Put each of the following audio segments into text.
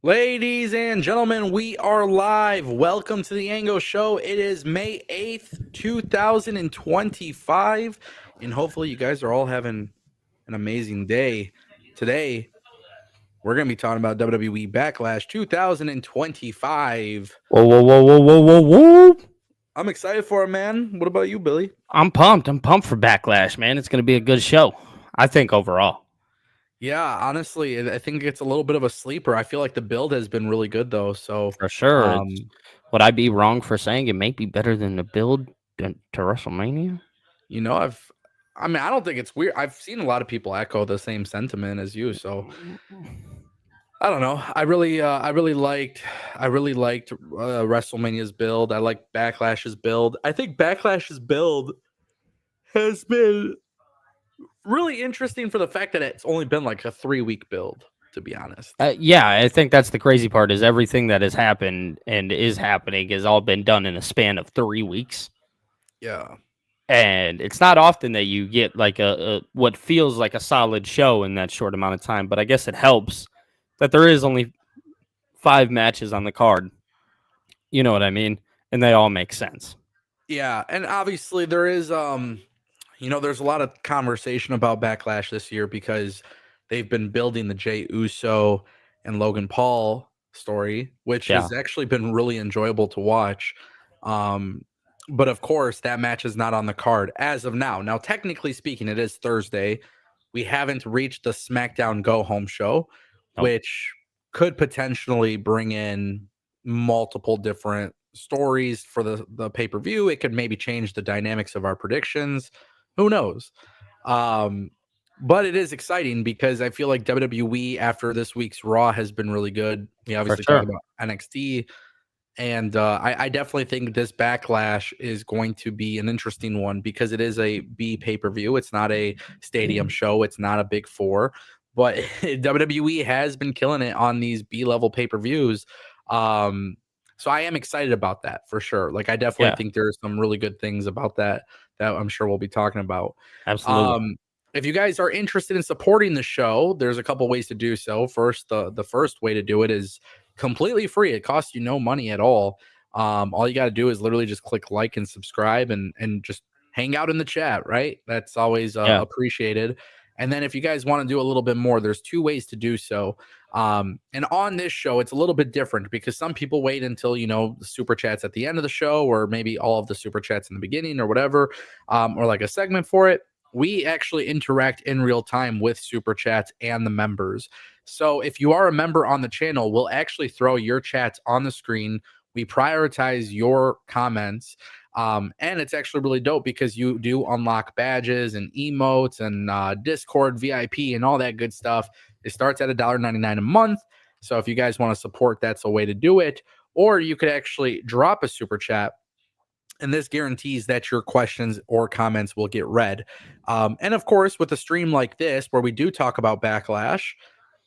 Ladies and gentlemen, we are live. Welcome to the Ango Show. It is May 8th, 2025, and hopefully you guys are all having an amazing day. Today, we're going to be talking about WWE Backlash 2025. Whoa, whoa, whoa, whoa, whoa, whoa, whoa. I'm excited for it, man. What about you, Billy? I'm pumped. I'm pumped for Backlash, man. It's going to be a good show, I think, overall. Yeah, honestly, I think it's a little bit of a sleeper. I feel like the build has been really good, though. So, For sure. um, Would I be wrong for saying it may be better than the build to WrestleMania? you know, I don't think it's weird. I've seen a lot of people echo the same sentiment as you. So I don't know. I really liked WrestleMania's build. I like Backlash's build. I think Backlash's build has been really interesting for the fact that it's only been like a 3-week build, to be honest. Yeah, I think that's the crazy part is everything that has happened and is happening has all been done in a span of 3 weeks. Yeah. And it's not often that you get like a what feels like a solid show in that short amount of time, but I guess it helps that there is only 5 matches on the card. You know what I mean? And they all make sense. Yeah, and obviously there is there's a lot of conversation about Backlash this year because they've been building the Jey Uso and Logan Paul story, which Yeah. has actually been really enjoyable to watch. Um, but of course, that match is not on the card as of now. Now, technically speaking, it is Thursday. We haven't reached the SmackDown Go Home show, Nope. which could potentially bring in multiple different stories for the pay-per-view. It could maybe change the dynamics of our predictions. Who knows? But it is exciting because I feel like WWE after this week's Raw has been really good. We For obviously talk sure. about NXT, and I definitely think this Backlash is going to be an interesting one because it is a B pay-per-view. It's not a stadium show. It's not a big four, but WWE has been killing it on these B-level pay-per-views. So I am excited about that for sure. Like I definitely Yeah, think there's some really good things about that I'm sure we'll be talking about. absolutely. Um, if you guys are interested in supporting the show, there's a couple ways to do so. First, the first way to do it is completely free. It costs you no money at all. All you got to do is literally just click like and subscribe and just hang out in the chat, right? That's always Yeah. appreciated. And then if you guys want to do a little bit more, there's 2 ways to do so. And on this show, it's a little bit different because some people wait until, the super chats at the end of the show, or maybe all of the super chats in the beginning or whatever, or like a segment for it. We actually interact in real time with super chats and the members. So if you are a member on the channel, we'll actually throw your chats on the screen. We prioritize your comments. And it's actually really dope because you do unlock badges and emotes and Discord VIP and all that good stuff. It starts at $1.99 a month. So if you guys want to support, that's a way to do it. Or you could actually drop a super chat, and this guarantees that your questions or comments will get read. And of course, with a stream like this, where we do talk about Backlash,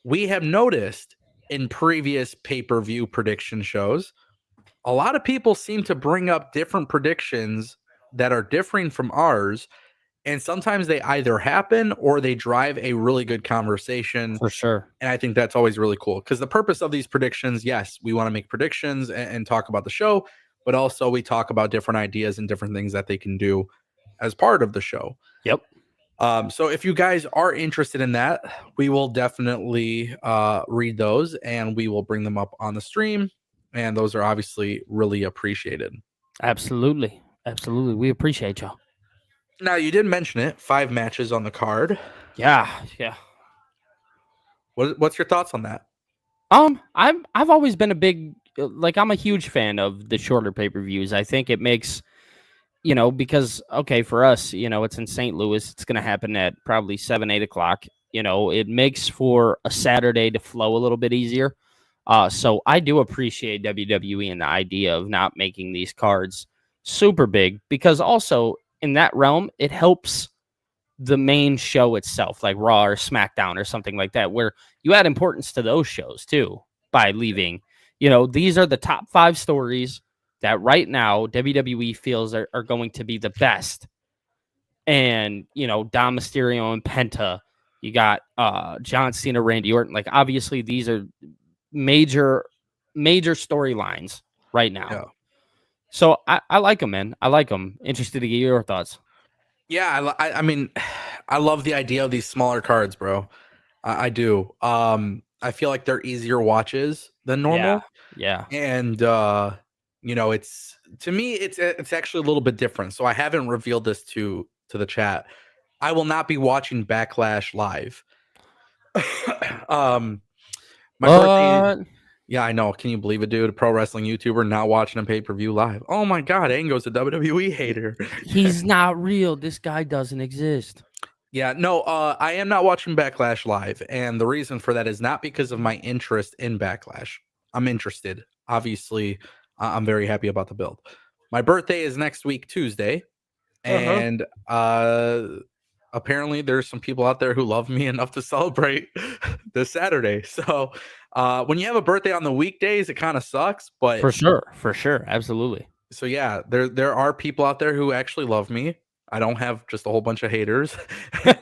we have noticed in previous pay-per-view prediction shows, a lot of people seem to bring up different predictions that are differing from ours. And sometimes they either happen or they drive a really good conversation. For sure. And I think that's always really cool because the purpose of these predictions, yes, we want to make predictions and talk about the show, but also we talk about different ideas and different things that they can do as part of the show. Yep. So if you guys are interested in that, we will definitely read those and we will bring them up on the stream. And those are obviously really appreciated. Absolutely. Absolutely. We appreciate y'all. Now, you did mention it, 5 matches on the card. Yeah. Yeah. What's your thoughts on that? I've always been a big I'm a huge fan of the shorter pay-per-views. I think it makes because okay, for us, it's in St. Louis. It's gonna happen at probably 7, 8 o'clock. It makes for a Saturday to flow a little bit easier. So I do appreciate WWE and the idea of not making these cards super big because also in that realm, it helps the main show itself, like Raw or SmackDown or something like that, where you add importance to those shows too by leaving. These are the top 5 stories that right now WWE feels are going to be the best. And, Dom Mysterio and Penta, you got John Cena, Randy Orton. Like, obviously, these are major storylines right now. Yeah. So I like him, man. I like him. Interested to get your thoughts. Yeah, I mean, I love the idea of these smaller cards, bro. I do. I feel like they're easier watches than Yeah. normal, Yeah. and it's to me, it's actually a little bit different. So I haven't revealed this to the chat. I will not be watching Backlash live. um, my birthday. What? Yeah, I know. Can you believe it, dude? A pro wrestling YouTuber not watching a pay per view live. Oh my god, Ango's a WWE hater. He's not real. This guy doesn't exist. Yeah, no, I am not watching Backlash live, and the reason for that is not because of my interest in Backlash. I'm interested. Obviously, I'm very happy about the build. My birthday is next week, Tuesday, Uh-huh. and apparently there's some people out there who love me enough to celebrate this Saturday. So, when you have a birthday on the weekdays, it kind of sucks, but For sure. For sure. Absolutely. so yeah, there are people out there who actually love me. I don't have just a whole bunch of haters,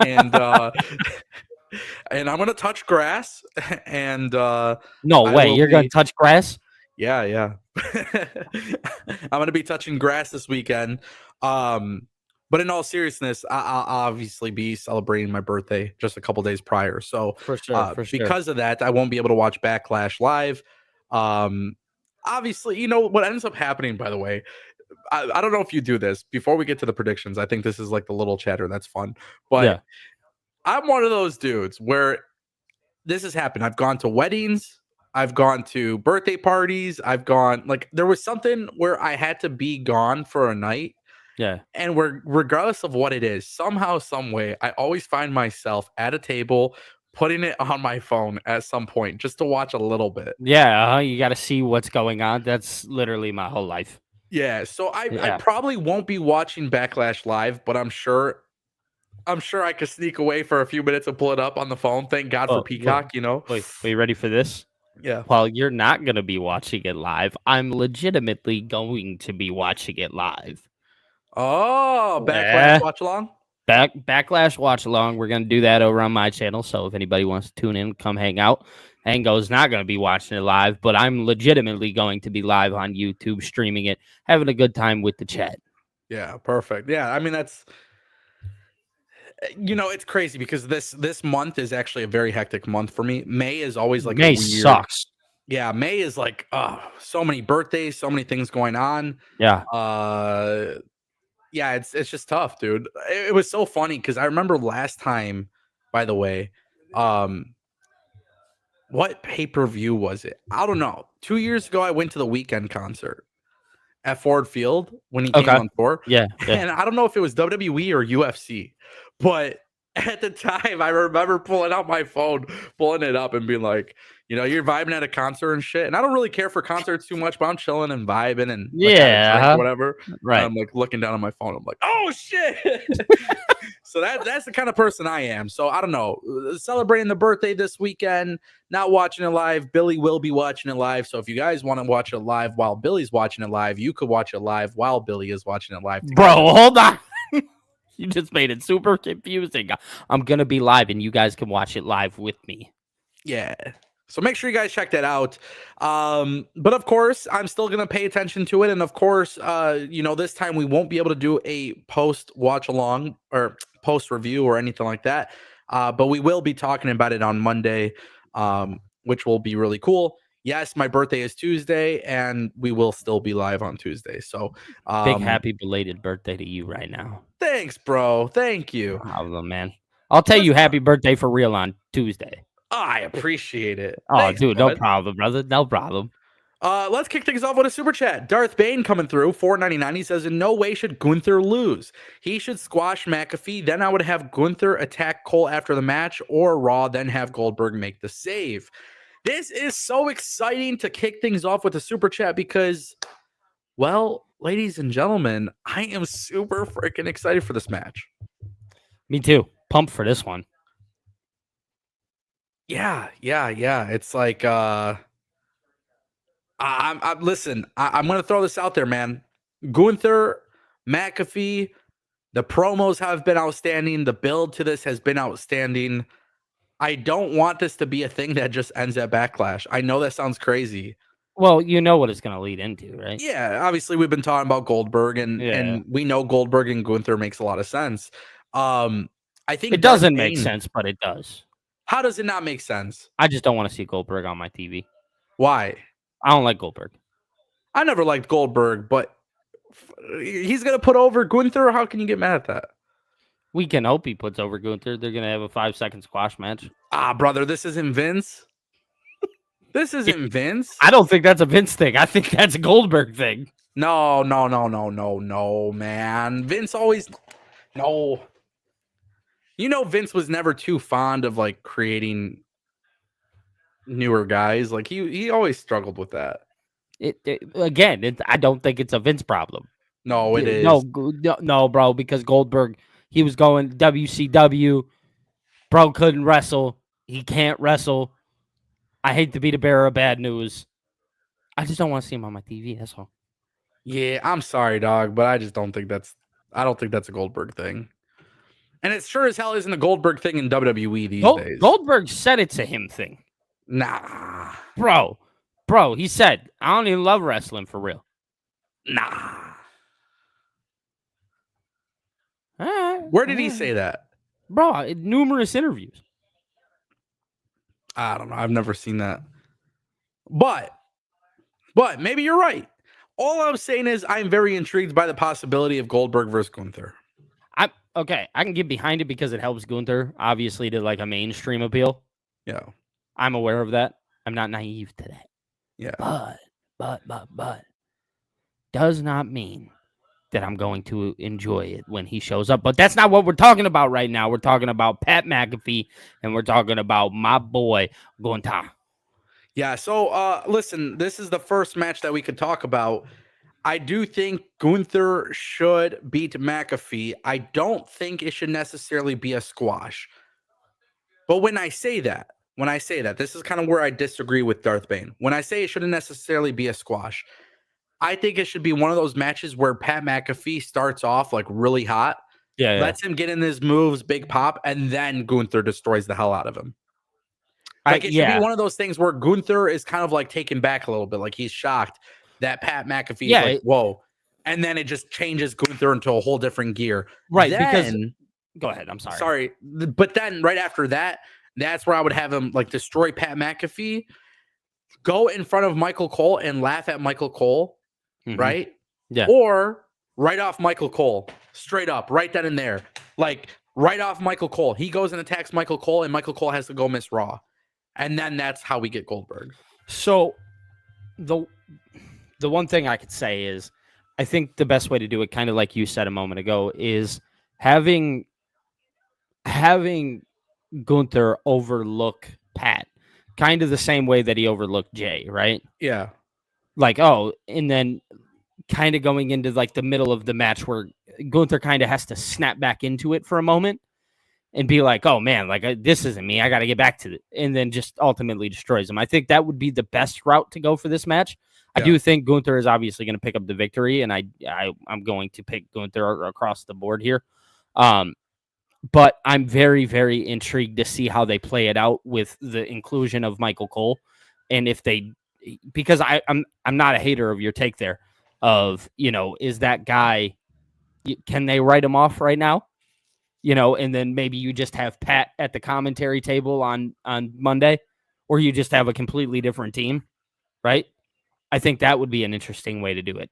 and and I'm gonna touch grass, and No I way. will You're gonna be touch grass? yeah. I'm gonna be touching grass this weekend. But in all seriousness, I'll obviously be celebrating my birthday just a couple days prior. So For sure. For sure. because of that, I won't be able to watch Backlash live. Um, obviously, you know what ends up happening. By the way, I don't know if you do this before we get to the predictions. I think this is like the little chatter that's fun, but Yeah. I'm one of those dudes where this has happened. I've gone to weddings, I've gone to birthday parties, I've gone like there was something where I had to be gone for a night, Yeah. and we're regardless of what it is, somehow, some way, I always find myself at a table putting it on my phone at some point just to watch a little bit. Yeah. You got to see what's going on. That's literally my whole life. Yeah, so I Yeah. probably won't be watching Backlash live, but I'm sure I could sneak away for a few minutes and pull it up on the phone. Thank God for Oh, wait, Peacock, you know. wait. Are you ready for this? Yeah. Well, you're not going to be watching it live. I'm legitimately going to be watching it live. Oh, Backlash Yeah. watch along. Backlash watch along. We're going to do that over on my channel. So if anybody wants to tune in, come hang out. Ango's not going to be watching it live, but I'm legitimately going to be live on YouTube, streaming it, having a good time with the chat. Yeah, perfect. Yeah, I mean that's it's crazy because this month is actually a very hectic month for me. May is always like a May weird. sucks. Yeah, May is like so many birthdays, so many things going on. Yeah. Yeah, it's just tough, dude. It was so funny because I remember last time, by the way, what pay-per-view was it? I don't know. 2 years ago, I went to the Weekend concert at Ford Field when he came Okay. on tour. Yeah. Yeah. And I don't know if it was WWE or UFC, but at the time, I remember pulling out my phone, pulling it up, and being like, you're vibing at a concert and shit. And I don't really care for concerts too much, but I'm chilling and vibing and like had a drink or Yeah. whatever. Right. I'm like looking down on my phone. I'm like, oh shit. So that's the kind of person I am. So I don't know. Celebrating the birthday this weekend, not watching it live. Billy will be watching it live. So if you guys want to watch it live while Billy's watching it live, you could watch it live while Billy is watching it live together. Bro, hold on. You just made it super confusing. I'm going to be live and you guys can watch it live with me. Yeah. So make sure you guys check that out. But of course, I'm still going to pay attention to it. And of course, this time we won't be able to do a post watch along or post review or anything like that. But we will be talking about it on Monday, which will be really cool. Yes, my birthday is Tuesday and we will still be live on Tuesday. So Big happy belated birthday to you right now. thanks, bro. Thank you. Problem, man. I'll tell you happy birthday for real on Tuesday. I appreciate it. Oh, Thanks, dude, bud. no problem, brother. No problem. Let's kick things off with a super chat. Darth Bane coming through, $4.99. He says, in no way should Gunther lose. He should squash McAfee. Then I would have Gunther attack Cole after the match, or Raw, then have Goldberg make the save. This is so exciting to kick things off with a super chat because, well, ladies and gentlemen, I am super freaking excited for this match. Me too. Pumped for this one. Yeah. It's like, listen, I'm going to throw this out there, man. Gunther, McAfee, the promos have been outstanding. The build to this has been outstanding. I don't want this to be a thing that just ends at Backlash. I know that sounds crazy. Well, you know what it's going to lead into, right? Yeah, obviously we've been talking about Goldberg, Yeah. and we know Goldberg and Gunther makes a lot of sense. I think It Darth doesn't make Bane. sense, but it does. How does it not make sense? I just don't want to see Goldberg on my TV. Why? I don't like Goldberg. I never liked Goldberg, but he's gonna put over Gunther. How can you get mad at that? We can hope he puts over Gunther. They're going to have a 5-second squash match. Ah, brother, this isn't Vince. This isn't Vince. I don't think that's a Vince thing. I think that's a Goldberg thing. No, man. Vince always no. You know, Vince was never too fond of like creating newer guys. Like he always struggled with that. I don't think it's a Vince problem. No, it is. No, bro, because Goldberg, he was going WCW. Bro couldn't wrestle. He can't wrestle. I hate to be the bearer of bad news. I just don't want to see him on my TV. That's all. Yeah, I'm sorry, dog, but I just don't think that's a Goldberg thing. And it sure as hell isn't a Goldberg thing in WWE these days. Goldberg said it's a him thing. Nah. Bro, he said, I don't even love wrestling for real. Nah. Where did he say that? Bro, numerous interviews. I don't know. I've never seen that. But maybe you're right. All I'm saying is I'm very intrigued by the possibility of Goldberg versus Gunther. I can get behind it because it helps Gunther, obviously, to like a mainstream appeal. Yeah. I'm aware of that. I'm not naive to that. Yeah. But does not mean that I'm going to enjoy it when he shows up. But that's not what we're talking about right now. We're talking about Pat McAfee, and we're talking about my boy Gunther. Yeah, so listen, this is the first match that we could talk about. I do think Gunther should beat McAfee. I don't think it should necessarily be a squash. But when I say that, this is kind of where I disagree with Darth Bane. When I say it shouldn't necessarily be a squash, I think it should be one of those matches where Pat McAfee starts off like really hot, lets him get in his moves, big pop, and then Gunther destroys the hell out of him. Like it should be one of those things where Gunther is kind of like taken back a little bit, like he's shocked that Pat McAfee is like, whoa. And then it just changes Gunther into a whole different gear. Right, then, because go ahead, I'm sorry. Sorry. But then right after that, that's where I would have him like destroy Pat McAfee, go in front of Michael Cole and laugh at Michael Cole, right? Yeah. Or right off Michael Cole, straight up, right then and there. Like right off Michael Cole. He goes and attacks Michael Cole, and Michael Cole has to go miss Raw. And then that's how we get Goldberg. So the one thing I could say is I think the best way to do it, kind of like you said a moment ago, is having Gunther overlook Pat, kind of the same way that he overlooked Jay, right? Yeah. Like, and then kind of going into like the middle of the match where Gunther kind of has to snap back into it for a moment and be like, oh man, like this isn't me. I got to get back to it. And then just ultimately destroys him. I think that would be the best route to go for this match. I do think Gunther is obviously going to pick up the victory, and I'm going to pick Gunther across the board here. But I'm very, very intrigued to see how they play it out with the inclusion of Michael Cole. And if they, because I'm not a hater of your take there of, is that guy, can they write him off right now? And then maybe you just have Pat at the commentary table on Monday, or you just have a completely different team, right? I think that would be an interesting way to do it.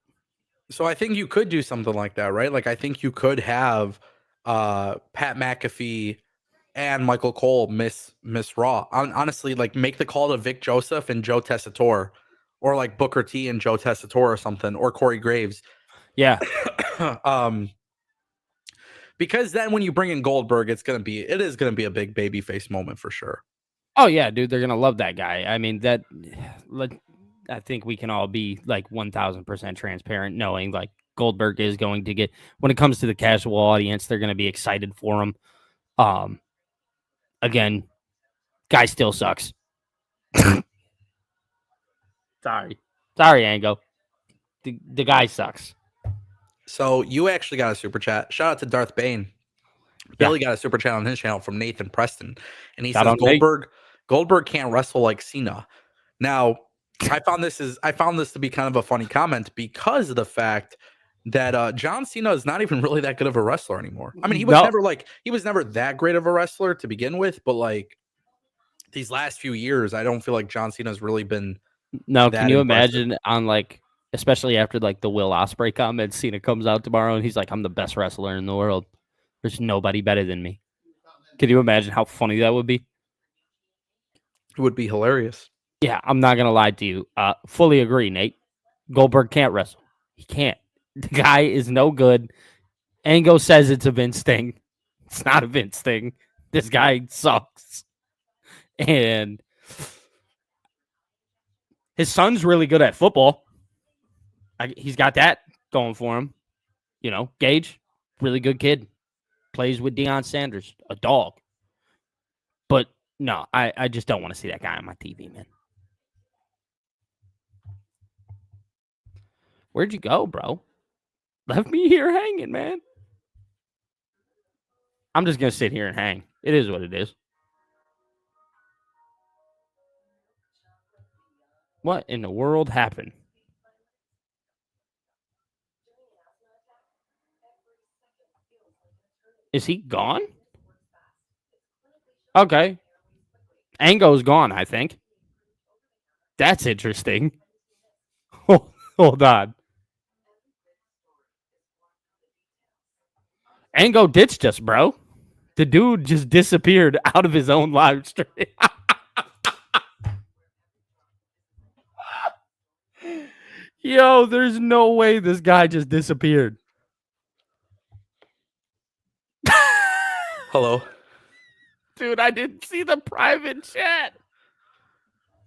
So I think you could do something like that, right? Like I think you could have Pat McAfee and Michael Cole miss Raw. Honestly, like make the call to Vic Joseph and Joe Tessitore, or like Booker T and Joe Tessitore or something, or Corey Graves. Yeah. Because then when you bring in Goldberg, it is gonna be a big babyface moment for sure. Oh yeah, dude, they're gonna love that guy. I mean, I think we can all be like 1,000% transparent, knowing like Goldberg is going to get, when it comes to the casual audience, they're gonna be excited for him. Again, guy still sucks. Sorry, Ango. The guy sucks. So you actually got a super chat. Shout out to Darth Bane. Yeah. Billy got a super chat on his channel from Nathan Preston, and he Shout says out Nate. Goldberg can't wrestle like Cena. Now, I found this to be kind of a funny comment because of the fact that John Cena is not even really that good of a wrestler anymore. I mean, No, he was never that great of a wrestler to begin with, but like these last few years, I don't feel like John Cena's really been no. Can that you impressive. imagine on like, especially after like the Will Ospreay comment, Cena comes out tomorrow and he's like, "I'm the best wrestler in the world. There's nobody better than me." Can you imagine how funny that would be? It would be hilarious. Yeah, I'm not gonna lie to you. Fully agree, Nate. Goldberg can't wrestle. He can't. The guy is no good. Ango says it's a Vince thing. It's not a Vince thing. This guy sucks. And his son's really good at football. He's got that going for him. You know, Gage, really good kid. Plays with Deion Sanders, a dog. But no, I just don't want to see that guy on my TV, man. Where'd you go, bro? Left me here hanging, man. I'm just going to sit here and hang. It is what it is. What in the world happened? Is he gone? Okay. Ango's gone, I think. That's interesting. Hold on. Ango ditched us, bro. The dude just disappeared out of his own live stream. Yo, there's no way this guy just disappeared. Hello. Dude, I didn't see the private chat.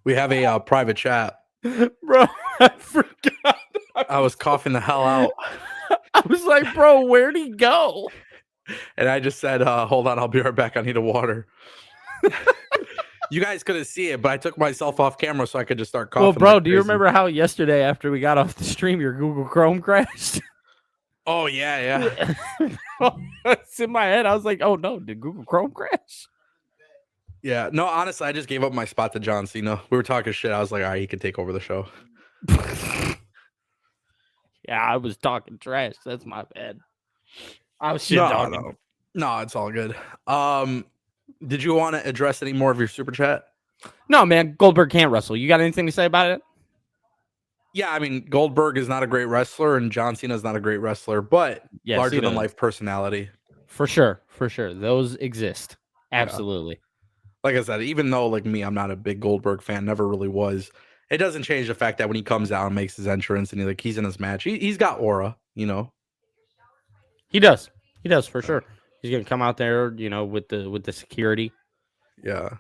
We have a private chat. Bro, I forgot. I was coughing the hell out. I was like, bro, where'd he go? And I just said, hold on, I'll be right back. I need a water. You guys couldn't see it, but I took myself off camera so I could just start coughing. Well, bro, like do you crazy. remember how yesterday after we got off the stream, your Google Chrome crashed? Oh, yeah. It's in my head. I was like, oh, no, did Google Chrome crash? Yeah. No, honestly, I just gave up my spot to John Cena. We were talking shit. I was like, all right, he can take over the show. Yeah, I was talking trash. That's my bad. I was shit talking. No, it's all good. Did you want to address any more of your super chat? No, man, Goldberg can't wrestle. You got anything to say about it? Yeah, I mean, Goldberg is not a great wrestler, and John Cena is not a great wrestler, but larger than life personality. For sure. Those exist. Absolutely. Yeah. Like I said, even though, like me, I'm not a big Goldberg fan, never really was. It doesn't change the fact that when he comes out and makes his entrance and he's in his match, he's got aura, you know. He does for sure. He's gonna come out there, you know, with the security. Yeah,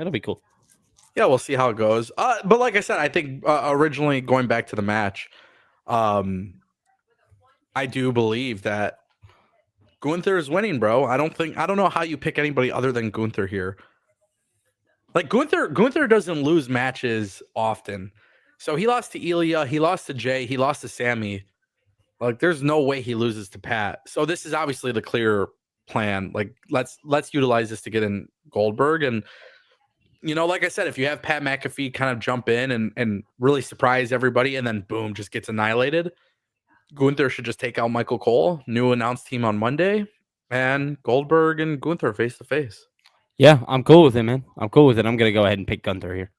it'll be cool. Yeah, we'll see how it goes. But like I said, I think originally going back to the match, I do believe that Gunther is winning, bro. I don't know how you pick anybody other than Gunther here. Like Gunther doesn't lose matches often. So he lost to Ilya, he lost to Jay, he lost to Sammy. Like there's no way he loses to Pat. So this is obviously the clear plan. Like let's utilize this to get in Goldberg. And you know, like I said, if you have Pat McAfee kind of jump in and really surprise everybody and then boom, just gets annihilated, Gunther should just take out Michael Cole, new announced team on Monday, and Goldberg and Gunther face to face. Yeah, I'm cool with it, man. I'm cool with it. I'm going to go ahead and pick Gunther here.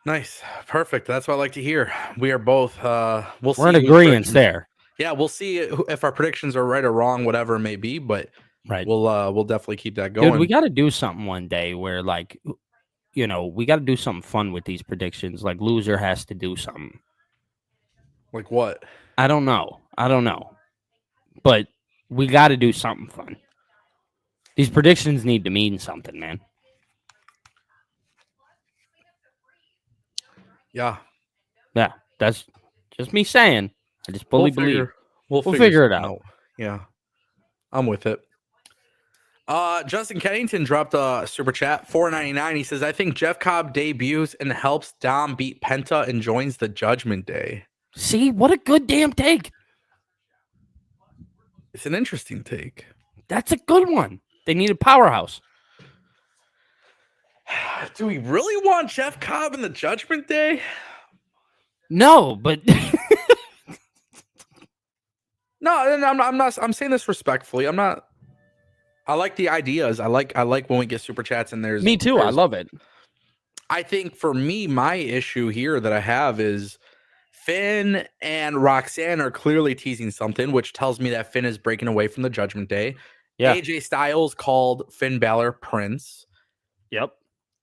Nice. Perfect. That's what I like to hear. We are both, we're in agreement there. Yeah, we'll see if our predictions are right or wrong, whatever it may be, but right. We'll definitely keep that going. Dude, we got to do something one day where, like, you know, we got to do something fun with these predictions. Like, loser has to do something. Like what? I don't know. But we got to do something fun. These predictions need to mean something, man. Yeah. Yeah, that's just me saying. I just fully believe. We'll figure it out. Yeah. I'm with it. Justin Kennington dropped a super chat, $4.99. He says, I think Jeff Cobb debuts and helps Dom beat Penta and joins the Judgment Day. See, what a good damn take. It's an interesting take. That's a good one. They need a powerhouse. Do we really want Jeff Cobb in the Judgment Day? No, but No, and I'm not. I'm saying this respectfully. I'm not. I like the ideas. I like when we get super chats and there's me too. I love it. I think for me, my issue here that I have is Finn and Roxanne are clearly teasing something, which tells me that Finn is breaking away from the Judgment Day. Yeah. AJ Styles called Finn Balor Prince. Yep.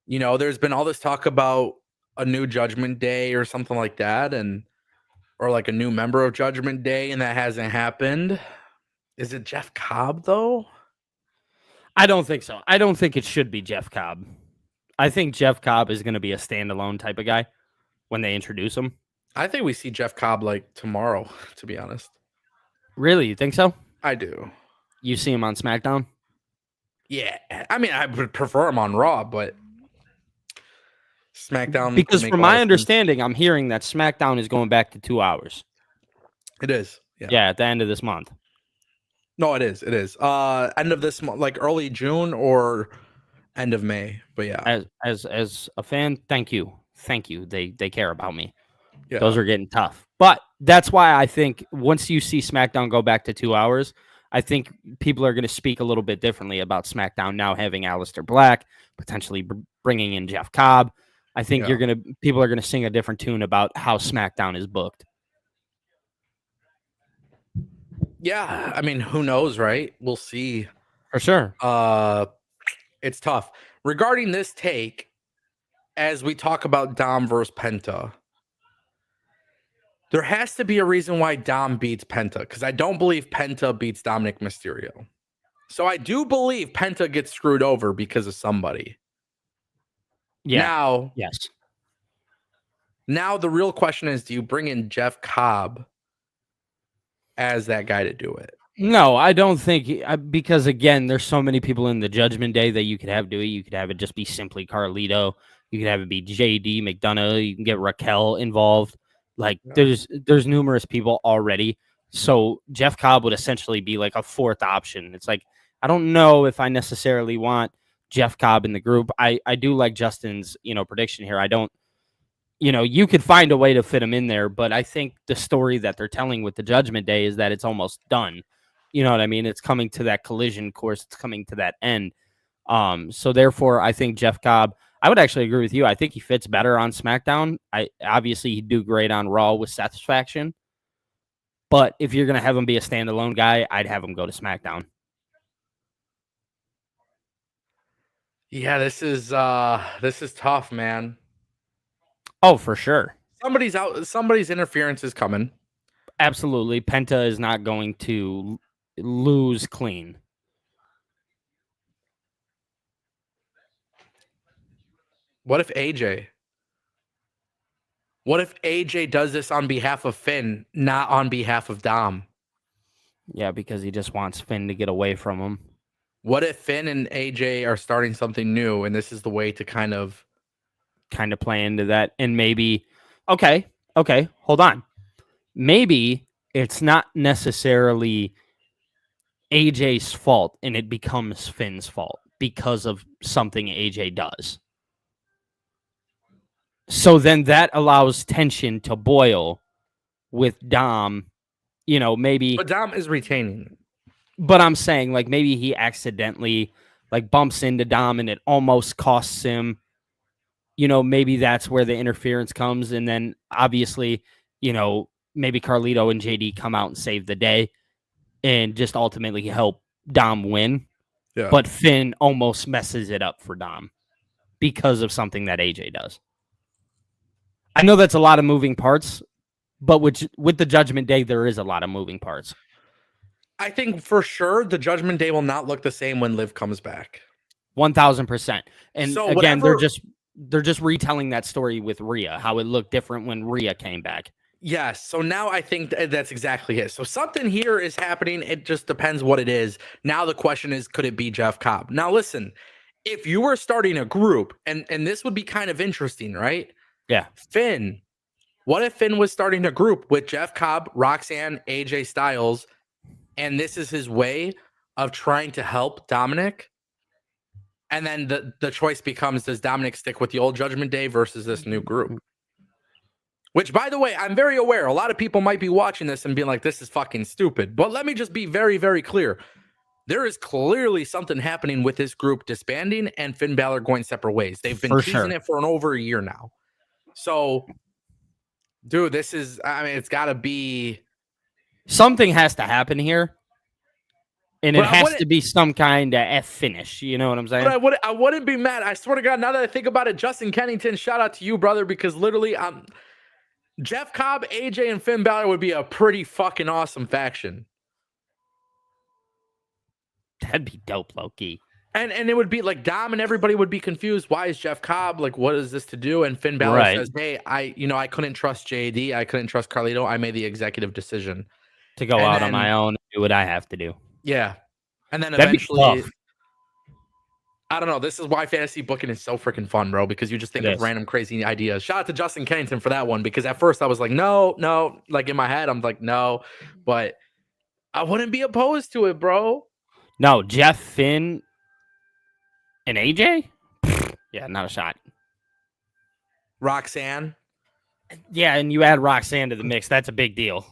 You know, there's been all this talk about a new Judgment Day or something like that, or like a new member of Judgment Day, and that hasn't happened. Is it Jeff Cobb though? I don't think so. I don't think it should be Jeff Cobb. I think Jeff Cobb is going to be a standalone type of guy when they introduce him. I think we see Jeff Cobb like tomorrow, to be honest. Really? You think so? I do. You see him on SmackDown? Yeah. I mean, I would prefer him on Raw, but SmackDown. Because from my understanding, I'm hearing that SmackDown is going back to 2 hours. It is. Yeah, at the end of this month. No, it is. It is. End of this month, like early June or end of May. But yeah. As a fan, thank you. Thank you. They care about me. Yeah. Those are getting tough. But that's why I think once you see SmackDown go back to 2 hours, I think people are going to speak a little bit differently about SmackDown now having Aleister Black, potentially bringing in Jeff Cobb. I think people are going to sing a different tune about how SmackDown is booked. Yeah, I mean, who knows, right? We'll see. For sure. It's tough. Regarding this take, as we talk about Dom versus Penta, there has to be a reason why Dom beats Penta, because I don't believe Penta beats Dominic Mysterio. So I do believe Penta gets screwed over because of somebody. Yeah. Yes. Now the real question is, do you bring in Jeff Cobb as that guy to do it? No, I don't think, because again, there's so many people in the Judgment Day that you could have do it. You could have it just be simply Carlito. You could have it be JD McDonough. You can get Raquel involved. Like there's numerous people already. So Jeff Cobb would essentially be like a fourth option. It's like, I don't know if I necessarily want Jeff Cobb in the group. I do like Justin's, prediction here. I don't, you could find a way to fit him in there, but I think the story that they're telling with the Judgment Day is that it's almost done. You know what I mean? It's coming to that collision course. It's coming to that end. So therefore, I think Jeff Cobb, I would actually agree with you. I think he fits better on SmackDown. Obviously he'd do great on Raw with Seth's faction. But if you're going to have him be a standalone guy, I'd have him go to SmackDown. Yeah, this is tough, man. Oh, for sure. Somebody's interference is coming. Absolutely. Penta is not going to lose clean. What if AJ does this on behalf of Finn, not on behalf of Dom? Yeah, because he just wants Finn to get away from him. What if Finn and AJ are starting something new and this is the way to kind of play into that? And maybe, okay, hold on. Maybe it's not necessarily AJ's fault and it becomes Finn's fault because of something AJ does. So then that allows tension to boil with Dom, maybe. But Dom is retaining. But I'm saying, like, maybe he accidentally, like, bumps into Dom and it almost costs him. Maybe that's where the interference comes. And then, obviously, maybe Carlito and JD come out and save the day and just ultimately help Dom win. Yeah. But Finn almost messes it up for Dom because of something that AJ does. I know that's a lot of moving parts, but with the Judgment Day, there is a lot of moving parts. I think for sure the Judgment Day will not look the same when Liv comes back. 1000%. And so again, they're just retelling that story with Rhea, how it looked different when Rhea came back. Yes. So now I think that's exactly it. So something here is happening. It just depends what it is. Now the question is, could it be Jeff Cobb? Now listen, if you were starting a group, and this would be kind of interesting, right? Yeah. Finn. What if Finn was starting a group with Jeff Cobb, Roxanne, AJ Styles, and this is his way of trying to help Dominic. And then the choice becomes, does Dominic stick with the old Judgment Day versus this new group? Which, by the way, I'm very aware. A lot of people might be watching this and being like, this is fucking stupid. But let me just be very, very clear. There is clearly something happening with this group disbanding and Finn Balor going separate ways. They've been teasing it for over a year now. So, dude, this is, I mean, it's got to be. Something has to happen here. And it has to be some kind of F finish. You know what I'm saying? But I wouldn't be mad. I swear to God, now that I think about it, Justin Kennington, shout out to you, brother, because literally, Jeff Cobb, AJ, and Finn Balor would be a pretty fucking awesome faction. That'd be dope, low-key. And it would be like Dom and everybody would be confused. Why is Jeff Cobb? Like, what is this to do? And Finn Balor says, hey, I couldn't trust JD. I couldn't trust Carlito. I made the executive decision to go out on my own and do what I have to do. Yeah. And then eventually, I don't know. This is why fantasy booking is so freaking fun, bro, because you just think of random crazy ideas. Shout out to Justin Kennington for that one, because at first I was like, no. Like in my head, I'm like, no. But I wouldn't be opposed to it, bro. No, Jeff, Finn, and AJ? Yeah, not a shot. Roxanne? Yeah, and you add Roxanne to the mix. That's a big deal.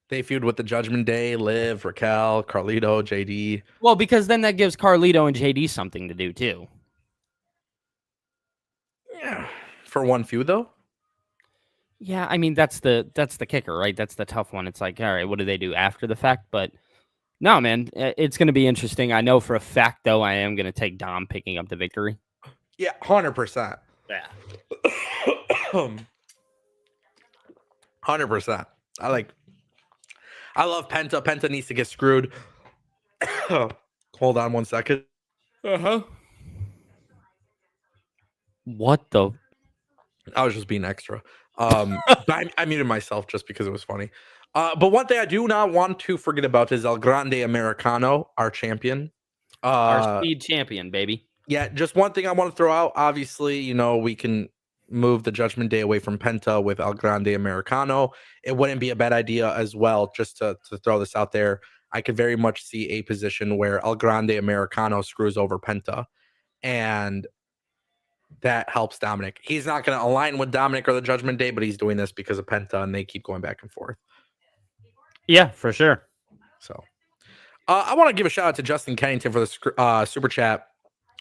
They feud with the Judgment Day, Liv, Raquel, Carlito, JD. Well, because then that gives Carlito and JD something to do, too. Yeah. For one feud, though? Yeah, I mean, that's the kicker, right? That's the tough one. It's like, all right, what do they do after the fact? But no, man, it's going to be interesting. I know for a fact, though, I am going to take Dom picking up the victory. Yeah, 100%. Yeah. 100%. I love Penta. Penta needs to get screwed. Hold on 1 second. Uh-huh. What the? I was just being extra. I muted myself just because it was funny. But one thing I do not want to forget about is El Grande Americano, our champion. Our speed champion, baby. Yeah, just one thing I want to throw out. Obviously, we can move the Judgment Day away from Penta with El Grande Americano. It wouldn't be a bad idea as well, just to throw this out there. I could very much see a position where El Grande Americano screws over Penta, and that helps Dominic. He's not going to align with Dominic or the Judgment Day, but he's doing this because of Penta, and they keep going back and forth. Yeah, for sure. So I want to give a shout out to Justin Kennington for the super chat.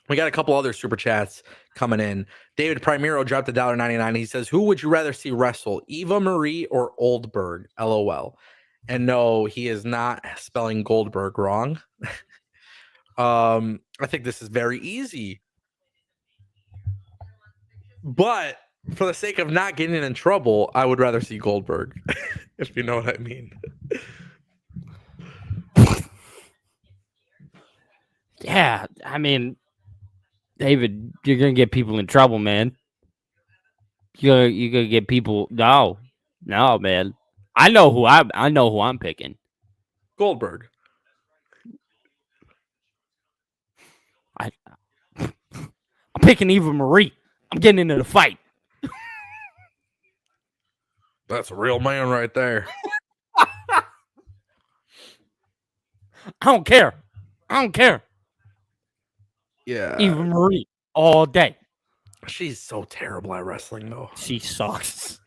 We got a couple other super chats coming in. David Primero dropped $1.99. He says, who would you rather see wrestle, Eva Marie or Oldberg? LOL. And no, he is not spelling Goldberg wrong. I think this is very easy. But for the sake of not getting in trouble, I would rather see Goldberg, if you know what I mean. Yeah, I mean, David, you're gonna get people in trouble, man. You're gonna get people. No, man. I know who I'm picking. Goldberg. I'm picking Eva Marie. I'm getting into the fight. That's a real man right there. I don't care. Yeah. Eva Marie all day. She's so terrible at wrestling, though. She sucks.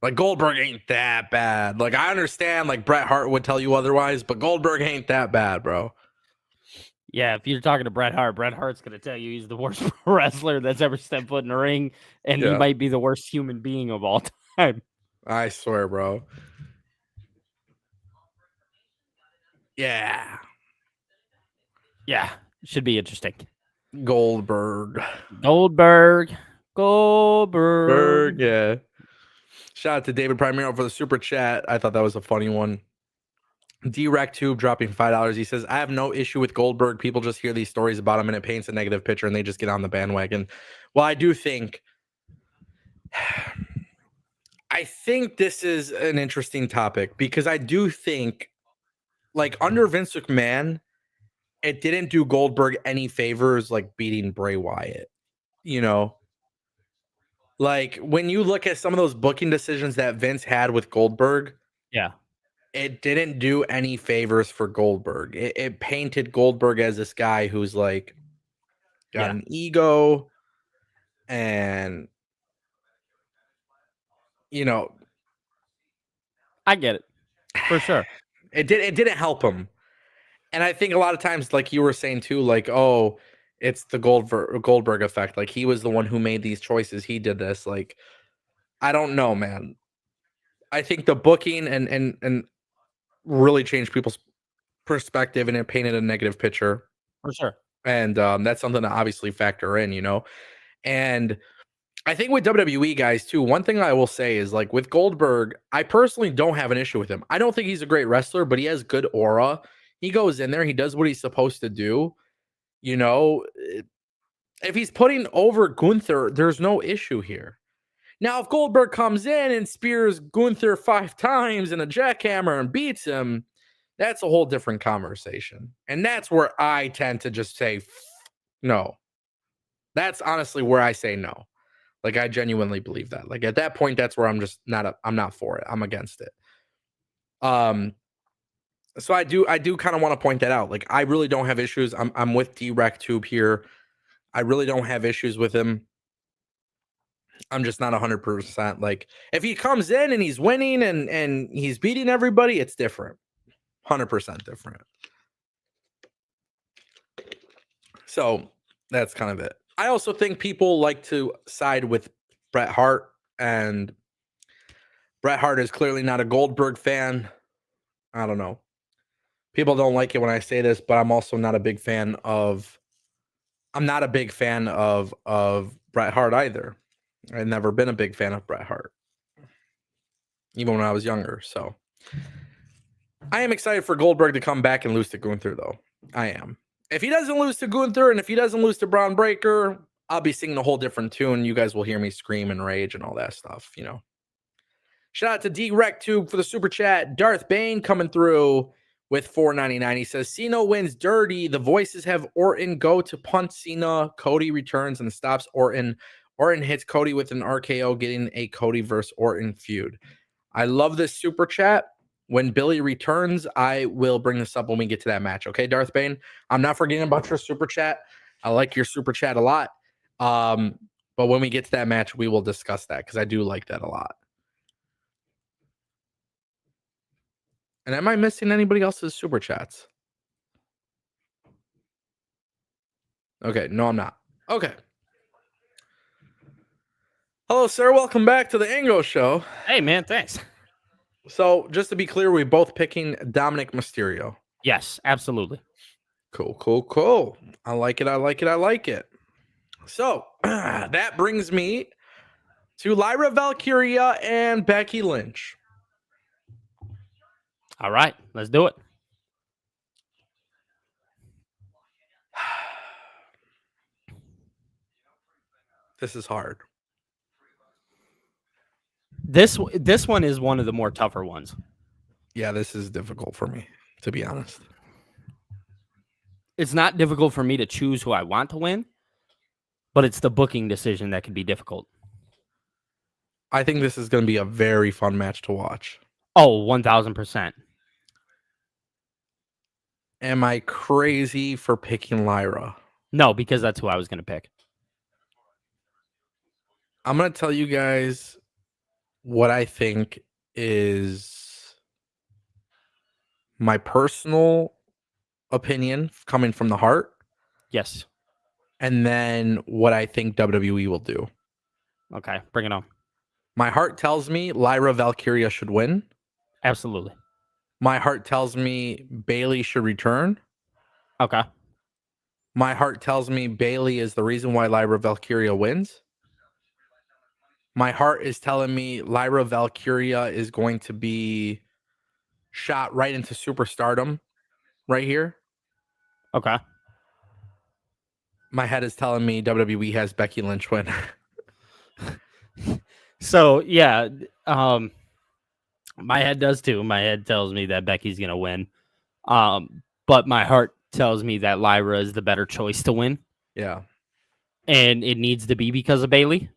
Like, Goldberg ain't that bad. Like, I understand, like, Bret Hart would tell you otherwise, but Goldberg ain't that bad, bro. Yeah, if you're talking to Bret Hart's going to tell you he's the worst wrestler that's ever stepped foot in the ring, and he might be the worst human being of all time. I swear, bro. Yeah. Yeah, should be interesting. Goldberg. Yeah. Shout out to David Primero for the super chat. I thought that was a funny one. D-Rec Tube dropping $5. He says, I have no issue with Goldberg. People just hear these stories about him and it paints a negative picture and they just get on the bandwagon. Well, I do think this is an interesting topic, because I do think, like, under Vince McMahon, it didn't do Goldberg any favors, like beating Bray Wyatt. Like, when you look at some of those booking decisions that Vince had with Goldberg, yeah, it didn't do any favors for Goldberg. It painted Goldberg as this guy who's like got Yeah. an ego and you know, I get it for sure. it didn't help him. And I think a lot of times, like you were saying too, like, oh, it's the Goldberg effect. Like he was the one who made these choices. He did this. Like, I don't know, man. I think the booking and really changed people's perspective and it painted a negative picture. For sure. And that's something to obviously factor in, you know. And I think with WWE guys too, one thing I will say is like with Goldberg, I personally don't have an issue with him. I don't think he's a great wrestler, but he has good aura. He goes in there, he does what he's supposed to do. You know, if he's putting over Gunther, there's no issue here. Now, if Goldberg comes in and spears Gunther 5 times in a jackhammer and beats him, that's a whole different conversation. And that's where I tend to just say no. That's honestly where I say no. Like I genuinely believe that. Like at that point, that's where I'm just I'm not for it. I'm against it. So I do kind of want to point that out. Like I really don't have issues. I'm with D-Rec Tube here. I really don't have issues with him. I'm just not 100%. Like if he comes in and he's winning and he's beating everybody, it's different. 100% different. So that's kind of it. I also think people like to side with Bret Hart, and Bret Hart is clearly not a Goldberg fan. I don't know. People don't like it when I say this, but I'm also not a big fan of Bret Hart either. I've never been a big fan of Bret Hart, even when I was younger. So I am excited for Goldberg to come back and lose to Gunther, though. I am. If he doesn't lose to Gunther and if he doesn't lose to Braun Breaker, I'll be singing a whole different tune. You guys will hear me scream and rage and all that stuff, you know. Shout out to D-RecTube for the super chat. Darth Bane coming through with $4.99. He says, Cena wins dirty. The voices have Orton go to punt Cena. Cody returns and stops Orton. Orton hits Cody with an RKO, getting a Cody versus Orton feud. I love this super chat. When Billy returns, I will bring this up when we get to that match. Okay, Darth Bane? I'm not forgetting about your super chat. I like your super chat a lot. But when we get to that match, we will discuss that because I do like that a lot. And am I missing anybody else's super chats? Okay, no, I'm not. Okay. Hello, sir. Welcome back to the Ango Show. Hey, man, thanks. So, just to be clear, we're both picking Dominic Mysterio. Yes, absolutely. Cool. I like it. So, that brings me to Lyra Valkyria and Becky Lynch. All right, let's do it. This is hard. This one is one of the more tougher ones. Yeah, this is difficult for me, to be honest. It's not difficult for me to choose who I want to win, but it's the booking decision that can be difficult. I think this is going to be a very fun match to watch. Oh, 1,000%. Am I crazy for picking Lyra? No, because that's who I was going to pick. I'm going to tell you guys what I think is my personal opinion coming from the heart. Yes. And then what I think WWE will do. Okay, bring it on. My heart tells me Lyra Valkyria should win. Absolutely. My heart tells me Bayley should return. Okay. My heart tells me Bayley is the reason why Lyra Valkyria wins. My heart is telling me Lyra Valkyria is going to be shot right into superstardom right here. Okay. My head is telling me WWE has Becky Lynch win. So, yeah, my head does too. My head tells me that Becky's going to win. But my heart tells me that Lyra is the better choice to win. Yeah. And it needs to be because of Bayley.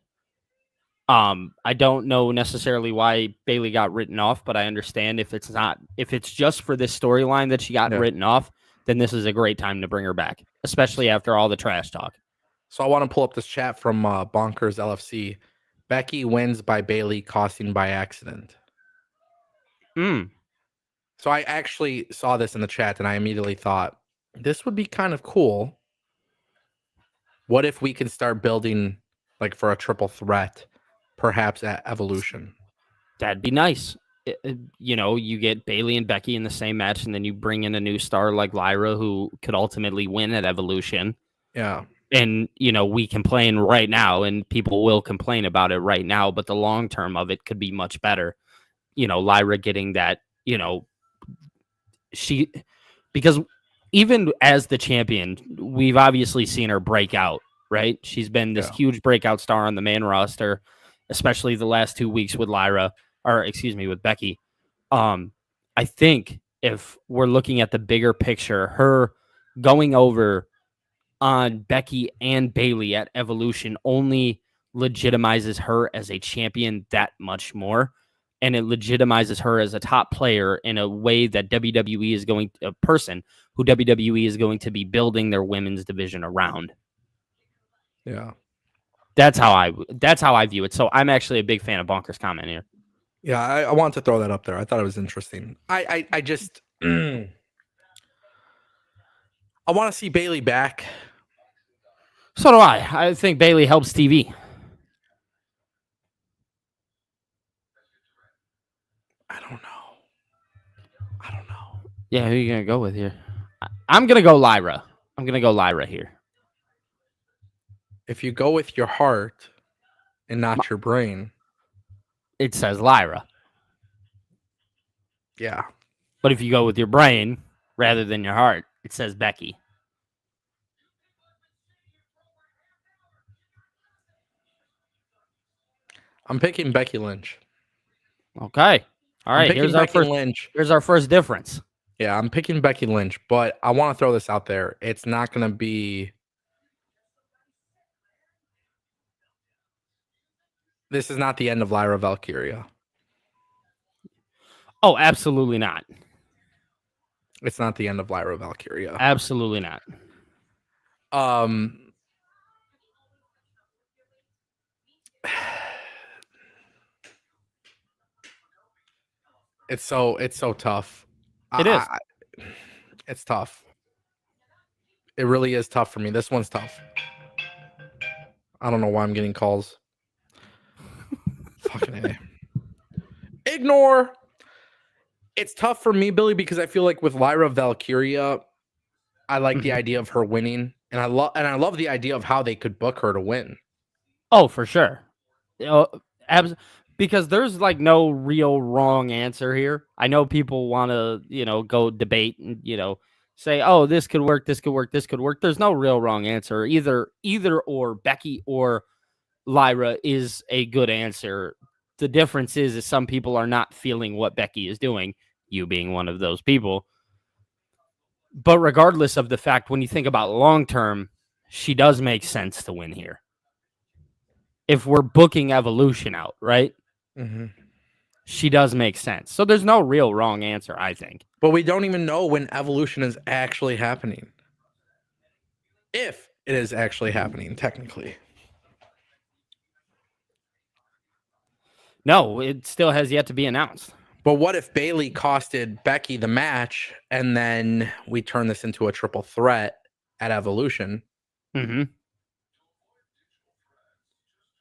I don't know necessarily why Bailey got written off, but I understand if it's just for this storyline that she got Yeah. written off, then this is a great time to bring her back, especially after all the trash talk. So I want to pull up this chat from Bonkers LFC. Becky wins by Bailey costing by accident. Mm. So I actually saw this in the chat and I immediately thought this would be kind of cool. What if we can start building like for a triple threat, perhaps at Evolution? That'd be nice. You get Bailey and Becky in the same match, and then you bring in a new star like Lyra, who could ultimately win at Evolution. Yeah. And, we complain right now, and people will complain about it right now, but the long term of it could be much better. Lyra getting that, because even as the champion, we've obviously seen her break out, right? She's been this huge breakout star on the main roster, especially the last 2 weeks with with Becky. I think if we're looking at the bigger picture, her going over on Becky and Bailey at Evolution only legitimizes her as a champion that much more. And it legitimizes her as a top player in a way that a person who WWE is going to be building their women's division around. Yeah. That's how I view it. So I'm actually a big fan of Bonker's comment here. Yeah, I want to throw that up there. I thought it was interesting. I just I want to see Bailey back. So do I. I think Bailey helps TV. I don't know. Yeah, who are you going to go with here? I'm going to go Lyra. Here. If you go with your heart and not your brain, it says Lyra. Yeah. But if you go with your brain rather than your heart, it says Becky. I'm picking Becky Lynch. Okay. All right. Here's our first difference. Yeah, I'm picking Becky Lynch, but I want to throw this out there. It's not going to be. This is not the end of Lyra Valkyria. Oh, absolutely not. It's not the end of Lyra Valkyria. Absolutely not. It's so tough. It is. It's tough. It really is tough for me. This one's tough. I don't know why I'm getting calls. Fucking A. Ignore. It's tough for me, Billy, because I feel like with Lyra Valkyria, I like the idea of her winning, and I love the idea of how they could book her to win. Oh, for sure. Because there's like no real wrong answer here. I know people want to, go debate and, say, oh, this could work, this could work, this could work. There's no real wrong answer. Either or Becky or Lyra is a good answer. The difference is some people are not feeling what Becky is doing, you being one of those people. But regardless of the fact, when you think about long term, she does make sense to win here. If we're booking Evolution out, right? Mm-hmm. She does make sense. So there's no real wrong answer, I think. But we don't even know when Evolution is actually happening. If it is actually happening, technically. No, it still has yet to be announced. But what if Bailey costed Becky the match and then we turn this into a triple threat at Evolution? Mm-hmm.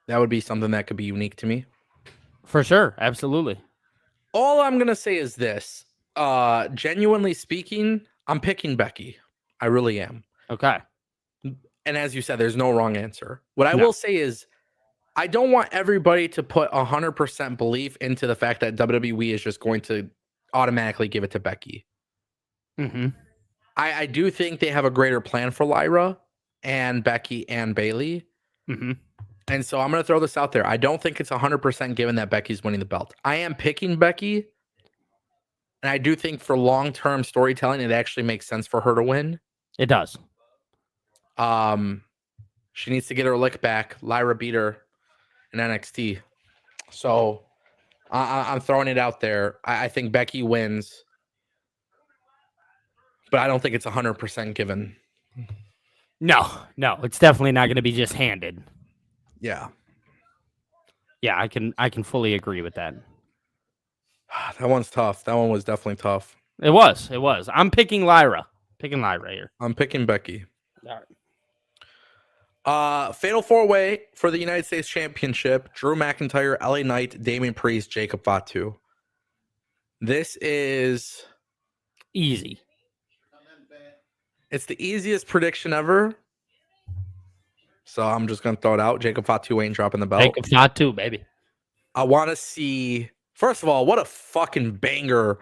That would be something that could be unique to me. For sure. Absolutely. All I'm going to say is this. Genuinely speaking, I'm picking Becky. I really am. Okay. And as you said, there's no wrong answer. What I will say is I don't want everybody to put 100% belief into the fact that WWE is just going to automatically give it to Becky. Mm-hmm. I do think they have a greater plan for Lyra and Becky and Bailey. Mm-hmm. And so I'm going to throw this out there. I don't think it's 100% given that Becky's winning the belt. I am picking Becky. And I do think for long-term storytelling, it actually makes sense for her to win. It does. She needs to get her lick back. Lyra beat her in NXT. So I'm throwing it out there. I think Becky wins, but I don't think it's 100% given. No, it's definitely not going to be just handed. Yeah. Yeah, I can fully agree with that. That one's tough. That one was definitely tough. It was. I'm picking Lyra. Picking Lyra here. I'm picking Becky. All right. Fatal 4-way for the United States Championship. Drew McIntyre, LA Knight, Damian Priest, Jacob Fatu. This is Easy. it's the easiest prediction ever. So I'm just gonna throw it out. Jacob Fatu ain't dropping the belt. Jacob Fatu, baby. I want to see. First of all, what a fucking banger!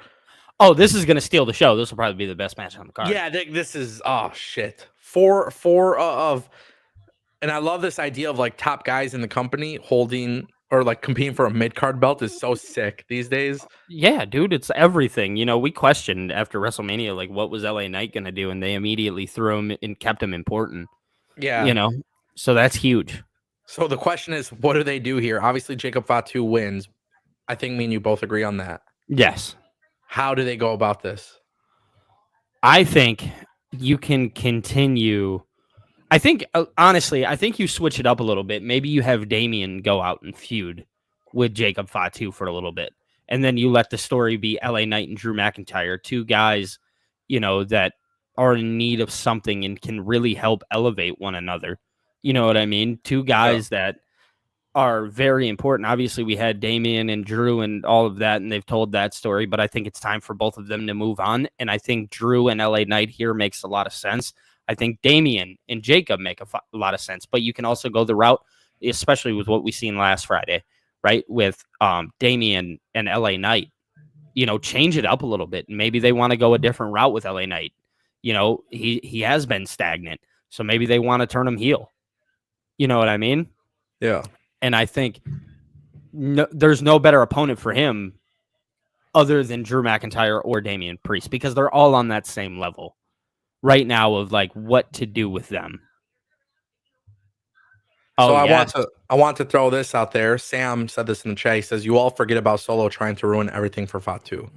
Oh, this is gonna steal the show. This will probably be the best match on the card. Yeah, this is shit. Four of, and I love this idea of like top guys in the company holding or like competing for a mid card belt is so sick these days. Yeah, dude, it's everything. You know, we questioned after WrestleMania, like, what was LA Knight gonna do, and they immediately threw him and kept him important. Yeah, You know, so that's huge. So the question is, what do they do here? Obviously, Jacob Fatu wins. I think me and you both agree on that. Yes. How do they go about this? I think you can continue. I think, honestly, I think you switch it up a little bit. Maybe you have Damian go out and feud with Jacob Fatu for a little bit. And then you let the story be LA Knight and Drew McIntyre, two guys, you know, that are in need of something and can really help elevate one another. You know what I mean? Two guys that are very important. Obviously, we had Damian and Drew and all of that, and they've told that story, but I think it's time for both of them to move on. And I think Drew and LA Knight here makes a lot of sense. I think Damian and Jacob make a lot of sense, but you can also go the route, especially with what we seen last Friday, right? With Damian and LA Knight, you know, change it up a little bit. Maybe they want to go a different route with LA Knight. You know, he has been stagnant, so maybe they want to turn him heel. You know what I mean? Yeah. And I think there's no better opponent for him other than Drew McIntyre or Damian Priest, because they're all on that same level right now of like what to do with them. So I want to throw this out there. Sam said this in the chat. He says, "You all forget about Solo trying to ruin everything for Fatu."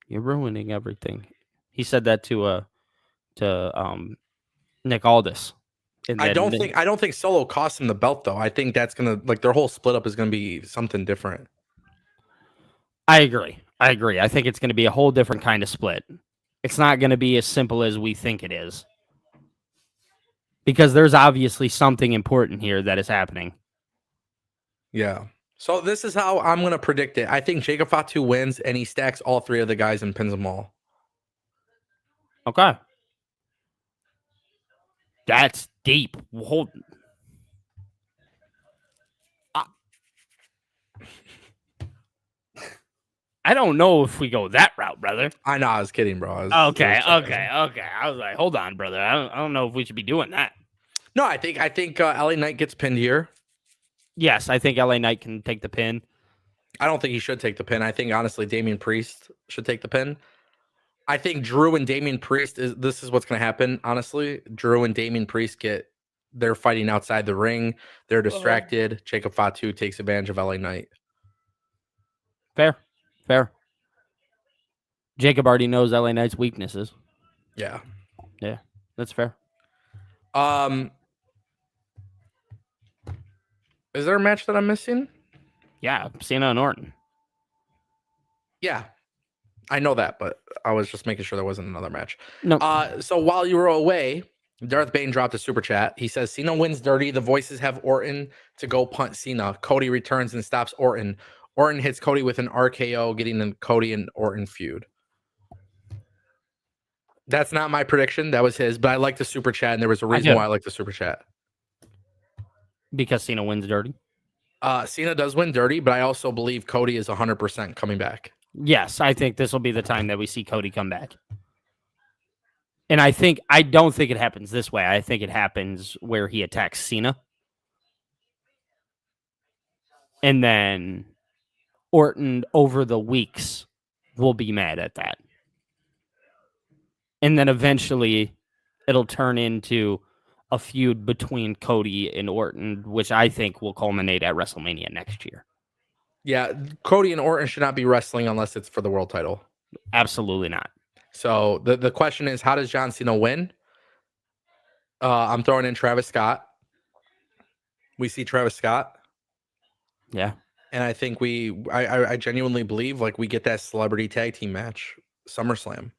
You're ruining everything. He said that to Nick Aldis. I don't think Solo cost him the belt though. I think that's gonna like their whole split up is gonna be something different. I agree. I think it's going to be a whole different kind of split. It's not going to be as simple as we think it is, because there's obviously something important here that is happening. Yeah. So this is how I'm gonna predict it. I think Jacob Fatu wins and he stacks all three of the guys and pins them all. Okay. That's deep. Hold. I don't know if we go that route, brother. I know, I was kidding, bro. Okay. I was like, hold on, brother. I don't know if we should be doing that. No, I think LA Knight gets pinned here. Yes, I think LA Knight can take the pin. I don't think he should take the pin. I think honestly, Damian Priest should take the pin. I think Drew and Damian Priest this is what's going to happen. Honestly, Drew and Damian Priest they're fighting outside the ring. They're distracted. Jacob Fatu takes advantage of LA Knight. Fair. Jacob already knows LA Knight's weaknesses. Yeah, that's fair. Is there a match that I'm missing? Yeah, Cena and Orton. Yeah, I know that, but I was just making sure there wasn't another match. No. So while you were away, Darth Bane dropped a super chat. He says, Cena wins dirty. The voices have Orton to go punt Cena. Cody returns and stops Orton. Orton hits Cody with an RKO, getting the Cody and Orton feud. That's not my prediction. That was his, but I like the super chat, and there was a reason why I like the super chat. Because Cena wins dirty? Cena does win dirty, but I also believe Cody is 100% coming back. Yes, I think this will be the time that we see Cody come back. And I don't think it happens this way. I think it happens where he attacks Cena. And then Orton over the weeks will be mad at that. And then eventually it'll turn into a feud between Cody and Orton, which I think will culminate at WrestleMania next year. Yeah, Cody and Orton should not be wrestling unless it's for the world title. Absolutely not. So the question is, how does John Cena win? I'm throwing in Travis Scott. We see Travis Scott, Yeah. and I think I genuinely believe like we get that celebrity tag team match, SummerSlam.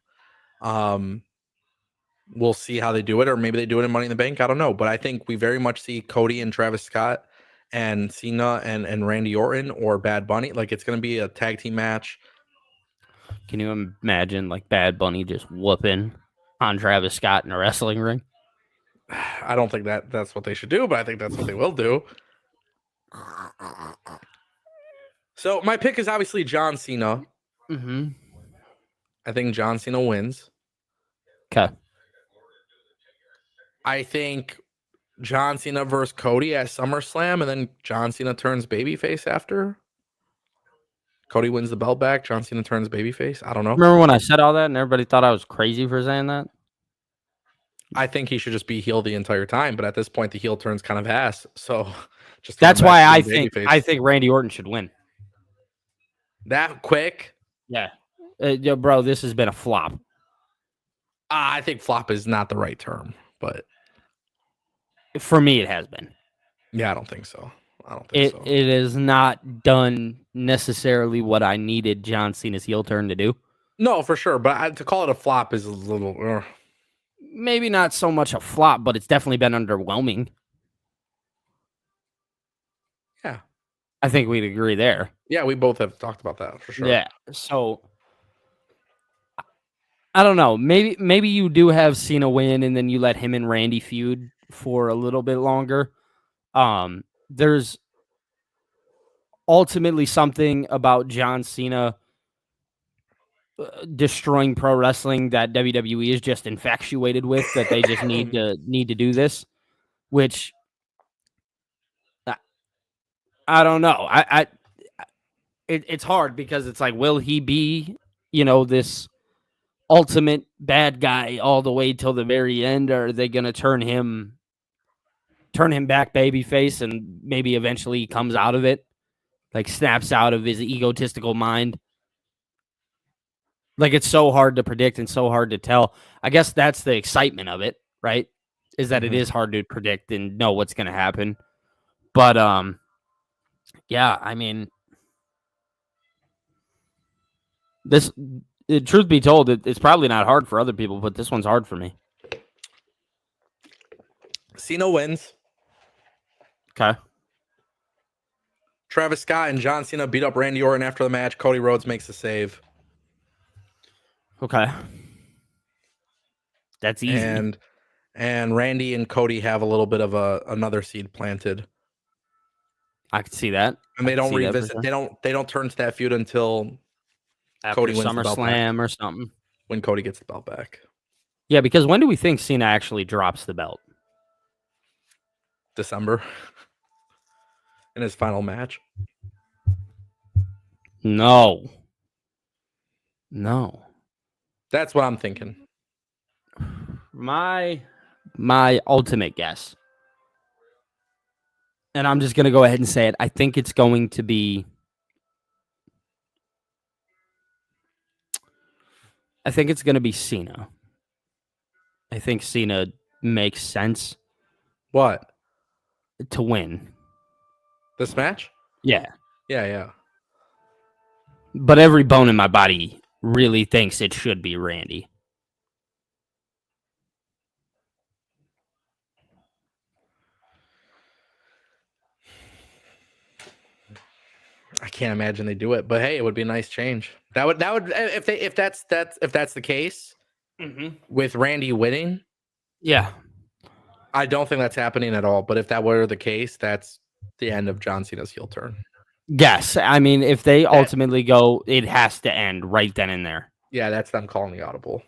Um, we'll see how they do it, or maybe they do it in Money in the Bank. I don't know, but I think we very much see Cody and Travis Scott and Cena and Randy Orton or Bad Bunny. Like it's going to be a tag team match. Can you imagine like Bad Bunny just whooping on Travis Scott in a wrestling ring? I don't think that's what they should do, but I think that's what they will do. So my pick is obviously John Cena. Mm-hmm. I think John Cena wins. Okay. I think John Cena versus Cody at SummerSlam, and then John Cena turns babyface after. Cody wins the belt back. John Cena turns babyface. I don't know. Remember when I said all that and everybody thought I was crazy for saying that? I think he should just be heel the entire time, but at this point, the heel turns kind of ass. So just That's why I think Randy Orton should win. That quick. Yeah. Yo, bro, this has been a flop. I think flop is not the right term, but for me, it has been. Yeah, I don't think so. I don't think so. It has not done necessarily what I needed John Cena's heel turn to do. No, for sure. But to call it a flop is a little... Maybe not so much a flop, but it's definitely been underwhelming. Yeah. I think we'd agree there. Yeah, we both have talked about that for sure. Yeah. So I don't know. Maybe you do have Cena win and then you let him and Randy feud for a little bit longer. There's ultimately something about John Cena destroying pro wrestling that WWE is just infatuated with, that they just need to do this, which I don't know. It's hard because it's like, will he be, this ultimate bad guy all the way till the very end, or are they going to turn him back babyface and maybe eventually he comes out of it, like snaps out of his egotistical mind? Like, it's so hard to predict and so hard to tell. I guess that's the excitement of it, right? Is that it is hard to predict and know what's going to happen. But, yeah, I mean, truth be told, it's probably not hard for other people, but this one's hard for me. Cena wins. Okay. Travis Scott and John Cena beat up Randy Orton after the match. Cody Rhodes makes the save. Okay. That's easy. And Randy and Cody have a little bit of another seed planted. I could see that. And they don't revisit. Sure. They don't turn to that feud until after Cody wins SummerSlam or something. When Cody gets the belt back. Yeah, because when do we think Cena actually drops the belt? December. In his final match. No. That's what I'm thinking. My ultimate guess, and I'm just going to go ahead and say it, I think it's going to be Cena. I think Cena makes sense. What? To win. This match? Yeah. Yeah. But every bone in my body really thinks it should be Randy. I can't imagine they do it, but hey, it would be a nice change. That would if that's the case with Randy winning. Yeah. I don't think that's happening at all. But if that were the case, that's the end of John Cena's heel turn. Yes. I mean, if they ultimately go, it has to end right then and there. Yeah, that's them calling the audible.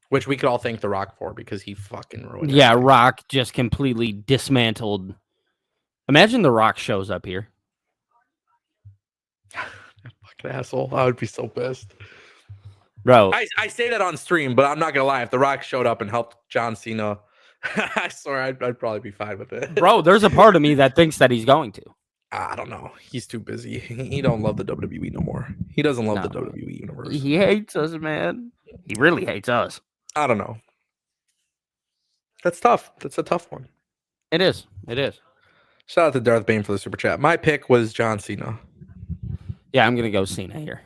Which we could all thank The Rock for, because he fucking ruined it. Yeah, everything. Rock just completely dismantled. Imagine The Rock shows up here. Fucking asshole. I would be so pissed. Bro. I say that on stream, but I'm not going to lie. If The Rock showed up and helped John Cena, I swear I'd probably be fine with it. Bro, there's a part of me that thinks that he's going to. I don't know. He's too busy. He don't love the WWE no more. He doesn't love the No, WWE universe. he hates us, man. He really hates us. I don't know. That's tough. That's a tough one. It is. It is. Shout out to Darth Bane for the super chat. My pick was John Cena. Yeah, I'm gonna go Cena here.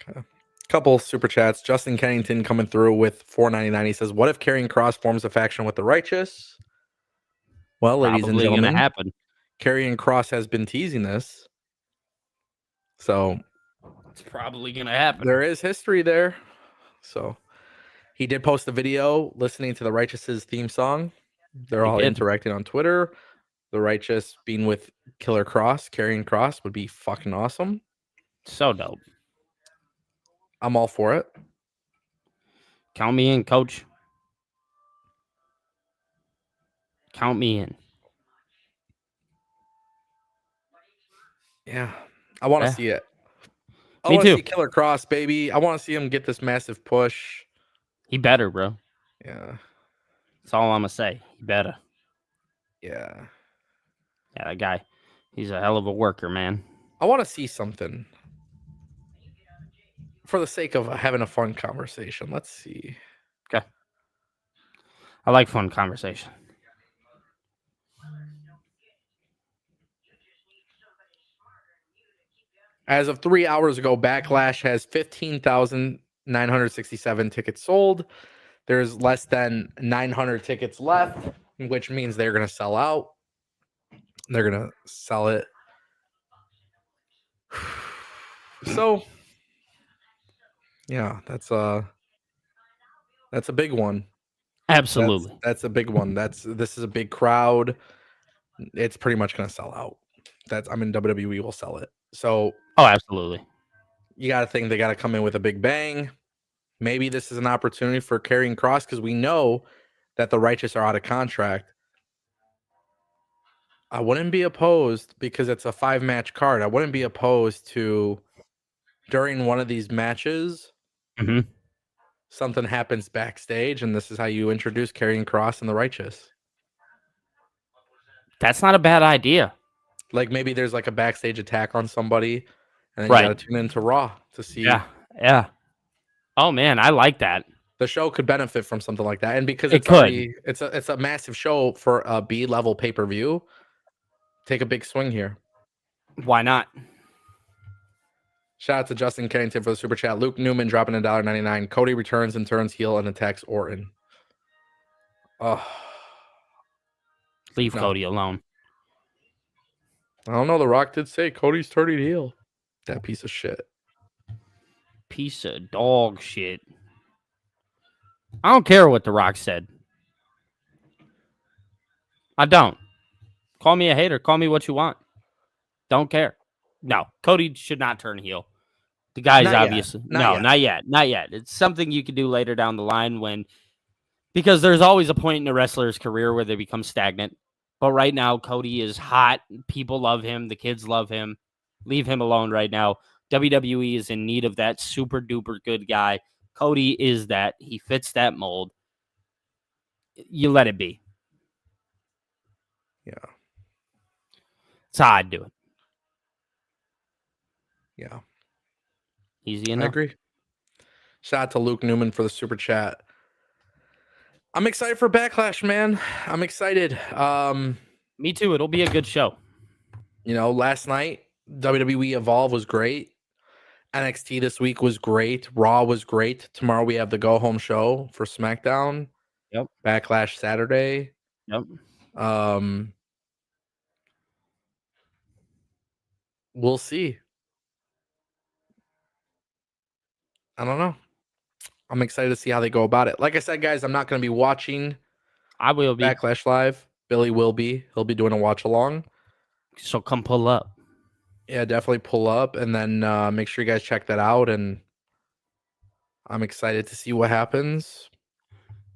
Okay. Couple super chats. Justin Kennington coming through with $4.99. He says, "What if Karrion Kross forms a faction with the Righteous?" Well, ladies and Probably gonna gentlemen, happen. Karrion Kross has been teasing this, so It's probably gonna happen. there is history there. So he did post a video listening to the Righteous's theme song. They're He all did. interacting on Twitter. The Righteous being with Killer Kross, Karrion Kross would be fucking awesome. So dope. I'm all for it. Count me in, coach. Count me in. Yeah, I want to Yeah. see it. I Me want to too. see Killer Kross, baby. I want to see him get this massive push. He better, bro. Yeah, That's all I'm gonna say. He better. yeah. Yeah, that guy. He's a hell of a worker, man. I want to see something for the sake of having a fun conversation. Let's see. Okay. I like fun conversation. As of 3 hours ago, Backlash has 15,967 tickets sold. There's less than 900 tickets left, which means they're going to sell out. They're going to sell it. So, yeah, that's a big one. Absolutely. That's a big one. This is a big crowd. It's pretty much going to sell out. WWE will sell it. So, Oh, absolutely. you got to think they got to come in with a big bang. Maybe this is an opportunity for Karrion Kross because we know that the Righteous are out of contract. I wouldn't be opposed because it's a 5-match card. I wouldn't be opposed to during one of these matches, Mm-hmm. something happens backstage, and this is how you introduce Karrion Kross and the Righteous. That's not a bad idea. Like maybe there's like a backstage attack on somebody, and then Right. you got to tune into Raw to see. Yeah. Yeah. Oh man, I like that. The show could benefit from something like that, and because It it's could. already it's a massive show for a B-level pay-per-view. Take a big swing here. Why not? Shout out to Justin Carrington for the super chat. Luke Newman dropping $1.99. Cody returns and turns heel and attacks Orton. Oh, Leave no. Cody alone. I don't know. The Rock did say Cody's turning heel. That piece of shit. Piece of dog shit. I don't care what The Rock said. I don't. Call me a hater. Call me what you want. Don't care. No, Cody should not turn heel. The guy's Not yet. obviously Not yet. not yet. Not yet. It's something you can do later down the line because there's always a point in a wrestler's career where they become stagnant. But right now, Cody is hot. People love him. The kids love him. Leave him alone right now. WWE is in need of that super duper good guy. Cody is that. He fits that mold. You let it be. Yeah. That's how I'd do it. Yeah. Easy I enough. agree. Shout out to Luke Newman for the super chat. I'm excited for Backlash, man. I'm excited. Me too. It'll be a good show. Last night, WWE Evolve was great. NXT this week was great. Raw was great. Tomorrow we have the go home show for SmackDown. Yep. Backlash Saturday. Yep. We'll see. I don't know. I'm excited to see how they go about it. Like I said, guys, I'm not going to be watching I will be. Backlash Live. Billy will be. He'll be doing a watch along. So come pull up. Yeah, definitely pull up and then make sure you guys check that out. And I'm excited to see what happens.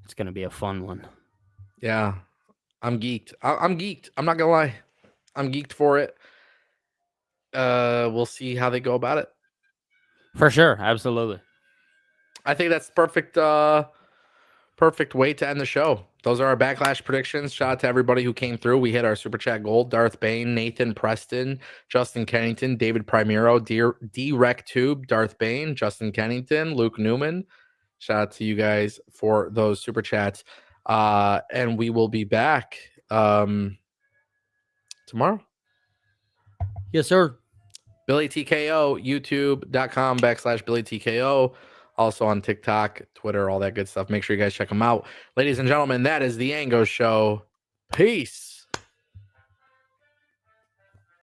It's going to be a fun one. Yeah, I'm geeked. I'm geeked. I'm not going to lie. I'm geeked for it. We'll see how they go about it. For sure. Absolutely. I think that's perfect perfect way to end the show. Those are our Backlash predictions. Shout out to everybody who came through. We hit our super chat goal. Darth Bane, Nathan Preston, Justin Kennington, David Primero, D Rec Tube, Darth Bane, Justin Kennington, Luke Newman. Shout out to you guys for those super chats. And we will be back tomorrow. Yes, sir. Billy TKO, youtube.com/Billy TKO. Also on TikTok, Twitter, all that good stuff. Make sure you guys check them out. Ladies and gentlemen, that is the Ango Show. Peace.